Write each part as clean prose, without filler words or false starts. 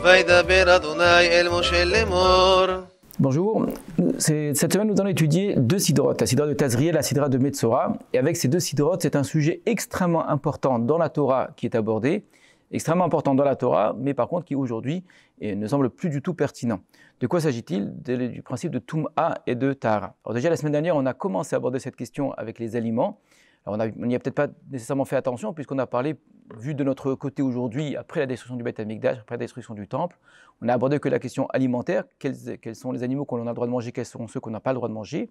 וידבר אדוני אל משה לאמור. Bonjour, cette semaine nous allons étudier deux sidrotes, la sidra de Tazriel et la sidra de Metzora. Et avec ces deux sidrotes, c'est un sujet extrêmement important dans la Torah qui est abordé, extrêmement important dans la Torah, mais par contre qui aujourd'hui ne semble plus du tout pertinent. De quoi s'agit-il? Du principe de Tum'a et de Tahara. Alors déjà la semaine dernière, on a commencé à aborder cette question avec les aliments. Alors on n'y a peut-être pas nécessairement fait attention puisqu'on a parlé, vu de notre côté aujourd'hui, après la destruction du Beth Amikdash, après la destruction du temple, on a abordé que la question alimentaire, quels sont les animaux qu'on a le droit de manger, quels sont ceux qu'on n'a pas le droit de manger.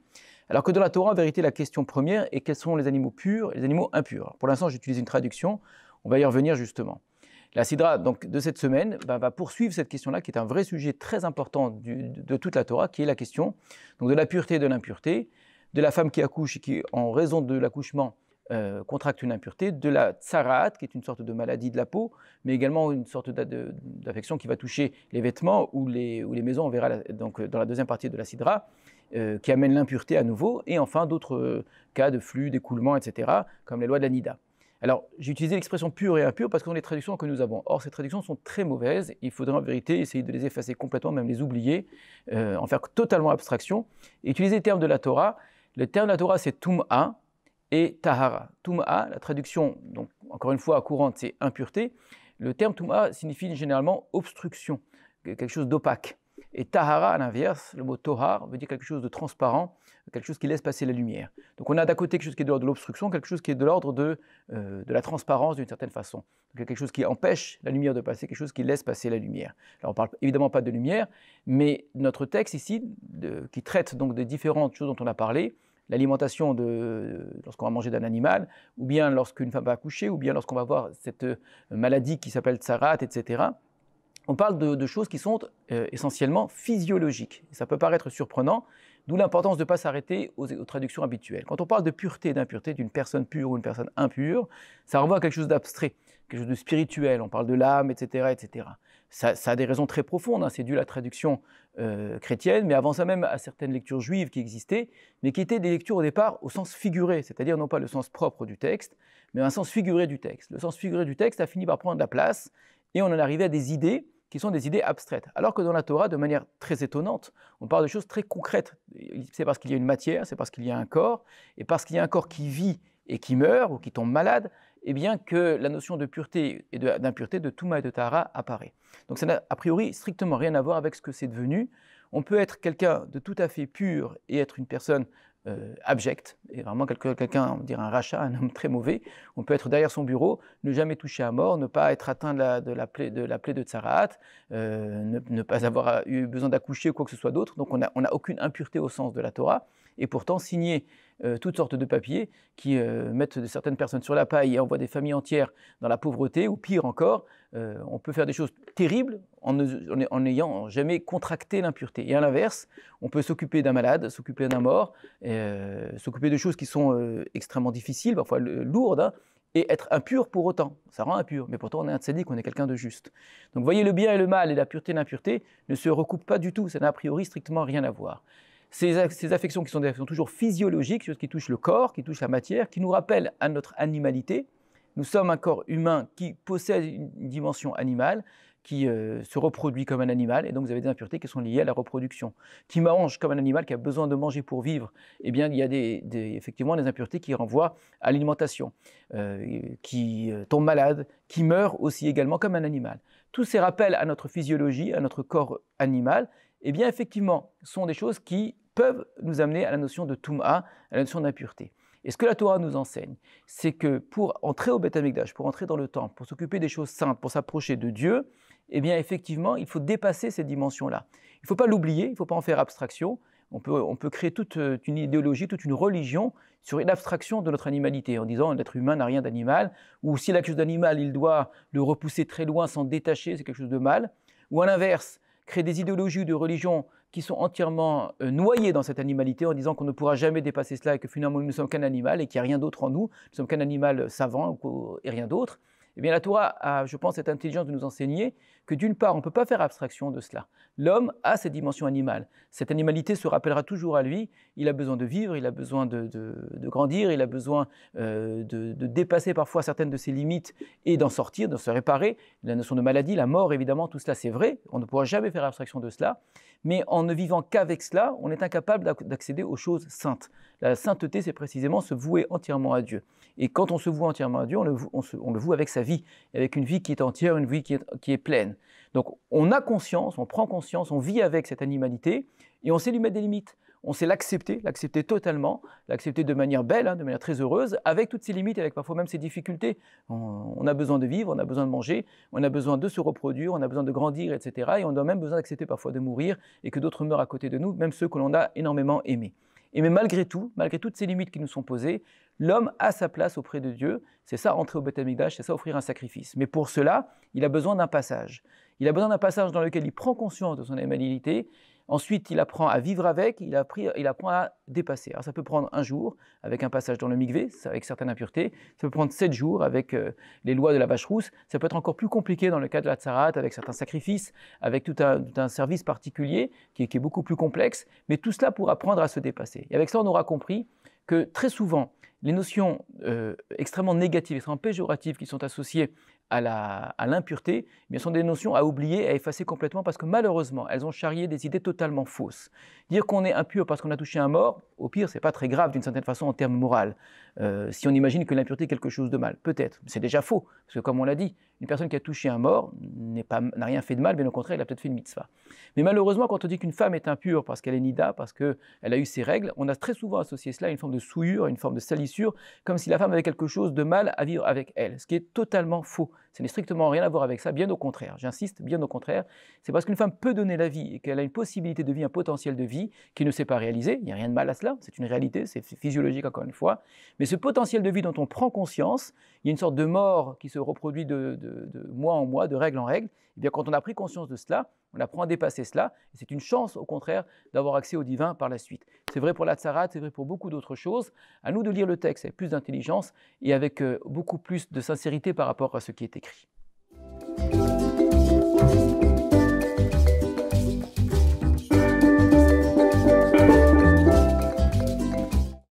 Alors que dans la Torah, en vérité, la question première est quels sont les animaux purs et les animaux impurs. Alors pour l'instant, j'utilise une traduction, on va y revenir justement. La Sidra donc, de cette semaine va poursuivre cette question-là, qui est un vrai sujet très important de toute la Torah, qui est la question donc, de la pureté et de l'impureté, de la femme qui accouche et qui, en raison de l'accouchement, contracte une impureté, de la tsaraat, qui est une sorte de maladie de la peau, mais également une sorte d'affection qui va toucher les vêtements ou les maisons, on verra donc, dans la deuxième partie de la Sidra, qui amène l'impureté à nouveau, et enfin d'autres cas de flux, d'écoulement, etc., comme les lois de la Nida. Alors, j'ai utilisé l'expression pure et impure parce que ce sont les traductions que nous avons. Or, ces traductions sont très mauvaises. Il faudrait en vérité essayer de les effacer complètement, même les oublier, en faire totalement abstraction. Et utiliser les termes de la Torah. Le terme de la Torah, c'est Tum'a et Tahara. Tum'a, la traduction, donc encore une fois courante, c'est impureté. Le terme Tum'a signifie généralement obstruction, quelque chose d'opaque. Et Tahara, à l'inverse, le mot Tohar veut dire quelque chose de transparent, quelque chose qui laisse passer la lumière. Donc on a d'un côté quelque chose qui est de l'ordre de l'obstruction, quelque chose qui est de l'ordre de la transparence d'une certaine façon. Donc, quelque chose qui empêche la lumière de passer, quelque chose qui laisse passer la lumière. Alors on ne parle évidemment pas de lumière, mais notre texte ici, qui traite donc des différentes choses dont on a parlé, l'alimentation lorsqu'on va manger d'un animal, ou bien lorsqu'une femme va accoucher, ou bien lorsqu'on va avoir cette maladie qui s'appelle tsarat, etc., on parle de choses qui sont essentiellement physiologiques. Et ça peut paraître surprenant, d'où l'importance de ne pas s'arrêter aux traductions habituelles. Quand on parle de pureté et d'impureté, d'une personne pure ou une personne impure, ça renvoie à quelque chose d'abstrait, quelque chose de spirituel. On parle de l'âme, etc., etc. Ça a des raisons très profondes, hein. C'est dû à la traduction chrétienne, mais avant ça même à certaines lectures juives qui existaient, mais qui étaient des lectures au départ au sens figuré, c'est-à-dire non pas le sens propre du texte, mais un sens figuré du texte. Le sens figuré du texte a fini par prendre la place, et on en est arrivé à des idées qui sont des idées abstraites. Alors que dans la Torah, de manière très étonnante, on parle de choses très concrètes. C'est parce qu'il y a une matière, c'est parce qu'il y a un corps, et parce qu'il y a un corps qui vit et qui meurt, ou qui tombe malade, eh bien que la notion de pureté et d'impureté, de Touma et de Tahara apparaît. Donc ça n'a a priori strictement rien à voir avec ce que c'est devenu. On peut être quelqu'un de tout à fait pur et être une personne abject, et vraiment quelqu'un, on dirait un rachat, un homme très mauvais. On peut être derrière son bureau, ne jamais toucher à mort, ne pas être atteint de la plaie de Tsaraat, ne pas avoir eu besoin d'accoucher ou quoi que ce soit d'autre. Donc on n'a aucune impureté au sens de la Torah, et pourtant signer toutes sortes de papiers qui mettent certaines personnes sur la paille et envoient des familles entières dans la pauvreté, ou pire encore, on peut faire des choses terribles en n'ayant jamais contracté l'impureté. Et à l'inverse, on peut s'occuper d'un malade, s'occuper d'un mort, s'occuper de choses qui sont extrêmement difficiles, parfois lourdes, hein, et être impur pour autant. Ça rend impur, mais pourtant on est un tzaddik, on est quelqu'un de juste. Donc vous voyez, le bien et le mal et la pureté et l'impureté ne se recoupent pas du tout, ça n'a a priori strictement rien à voir. Ces affections qui sont des affections toujours physiologiques, choses qui touchent le corps, qui touchent la matière, qui nous rappellent à notre animalité. Nous sommes un corps humain qui possède une dimension animale, qui se reproduit comme un animal, et donc vous avez des impuretés qui sont liées à la reproduction. Qui mange comme un animal, qui a besoin de manger pour vivre, eh bien il y a effectivement des impuretés qui renvoient à l'alimentation, qui tombe malade, qui meurt aussi également comme un animal. Tous ces rappels à notre physiologie, à notre corps animal, eh bien effectivement sont des choses qui peuvent nous amener à la notion de Tum'a, à la notion d'impureté. Et ce que la Torah nous enseigne, c'est que pour entrer au Beth Amikdash, pour entrer dans le temple, pour s'occuper des choses saintes, pour s'approcher de Dieu, eh bien effectivement, il faut dépasser ces dimensions-là. Il ne faut pas l'oublier, il ne faut pas en faire abstraction. On peut créer toute une idéologie, toute une religion sur une abstraction de notre animalité, en disant l'être humain n'a rien d'animal, ou s'il a quelque chose d'animal, il doit le repousser très loin, s'en détacher, c'est quelque chose de mal. Ou à l'inverse, créer des idéologies ou de religions qui sont entièrement noyées dans cette animalité en disant qu'on ne pourra jamais dépasser cela et que finalement nous ne sommes qu'un animal et qu'il n'y a rien d'autre en nous, nous ne sommes qu'un animal savant et rien d'autre. Eh bien, la Torah a, je pense, cette intelligence de nous enseigner que d'une part, on ne peut pas faire abstraction de cela. L'homme a cette dimension animale. Cette animalité se rappellera toujours à lui. Il a besoin de vivre, il a besoin de grandir, il a besoin de dépasser parfois certaines de ses limites et d'en sortir, de se réparer. La notion de maladie, la mort, évidemment, tout cela c'est vrai. On ne pourra jamais faire abstraction de cela. Mais en ne vivant qu'avec cela, on est incapable d'accéder aux choses saintes. La sainteté, c'est précisément se vouer entièrement à Dieu. Et quand on se voue entièrement à Dieu, on le voue avec sa vie, avec une vie qui est entière, une vie qui est pleine. Donc on a conscience, on prend conscience, on vit avec cette animalité et on sait lui mettre des limites. On sait l'accepter totalement, l'accepter de manière belle, de manière très heureuse, avec toutes ses limites, avec parfois même ses difficultés. On a besoin de vivre, on a besoin de manger, on a besoin de se reproduire, on a besoin de grandir, etc. Et on a même besoin d'accepter parfois de mourir et que d'autres meurent à côté de nous, même ceux que l'on a énormément aimés. Mais malgré tout, malgré toutes ces limites qui nous sont posées, l'homme a sa place auprès de Dieu. C'est ça, entrer au Beth Amikdash, c'est ça, offrir un sacrifice. Mais pour cela, il a besoin d'un passage. Il a besoin d'un passage dans lequel il prend conscience de son animalité. Ensuite, il apprend à vivre avec, il apprend à dépasser. Alors ça peut prendre un jour avec un passage dans le mikvé, avec certaines impuretés. Ça peut prendre 7 jours avec les lois de la vache rousse. Ça peut être encore plus compliqué dans le cas de la tsarat, avec certains sacrifices, avec tout un service particulier qui est beaucoup plus complexe. Mais tout cela pour apprendre à se dépasser. Et avec cela, on aura compris que très souvent, les notions extrêmement négatives, extrêmement péjoratives qui sont associées à l'impureté, eh sont des notions à oublier, à effacer complètement parce que malheureusement, elles ont charrié des idées totalement fausses. Dire qu'on est impur parce qu'on a touché un mort, au pire, c'est pas très grave d'une certaine façon en termes moraux. Si on imagine que l'impureté est quelque chose de mal, peut-être, c'est déjà faux, parce que comme on l'a dit, une personne qui a touché un mort n'a rien fait de mal, bien au contraire, elle a peut-être fait une mitzvah. Mais malheureusement, quand on dit qu'une femme est impure parce qu'elle est nida, parce qu'elle a eu ses règles, on a très souvent associé cela à une forme de souillure, à une forme de salissure, comme si la femme avait quelque chose de mal à vivre avec elle, ce qui est totalement faux. Ça n'a strictement rien à voir avec ça, bien au contraire, j'insiste, bien au contraire. C'est parce qu'une femme peut donner la vie et qu'elle a une possibilité de vie, un potentiel de vie qui ne s'est pas réalisé, il n'y a rien de mal à cela, c'est une réalité, c'est physiologique encore une fois, mais ce potentiel de vie dont on prend conscience, il y a une sorte de mort qui se reproduit de mois en mois, de règle en règle, et bien quand on a pris conscience de cela, on apprend à dépasser cela, et c'est une chance au contraire d'avoir accès au divin par la suite. C'est vrai pour la tsarat, c'est vrai pour beaucoup d'autres choses. À nous de lire le texte avec plus d'intelligence et avec beaucoup plus de sincérité par rapport à ce qui est écrit.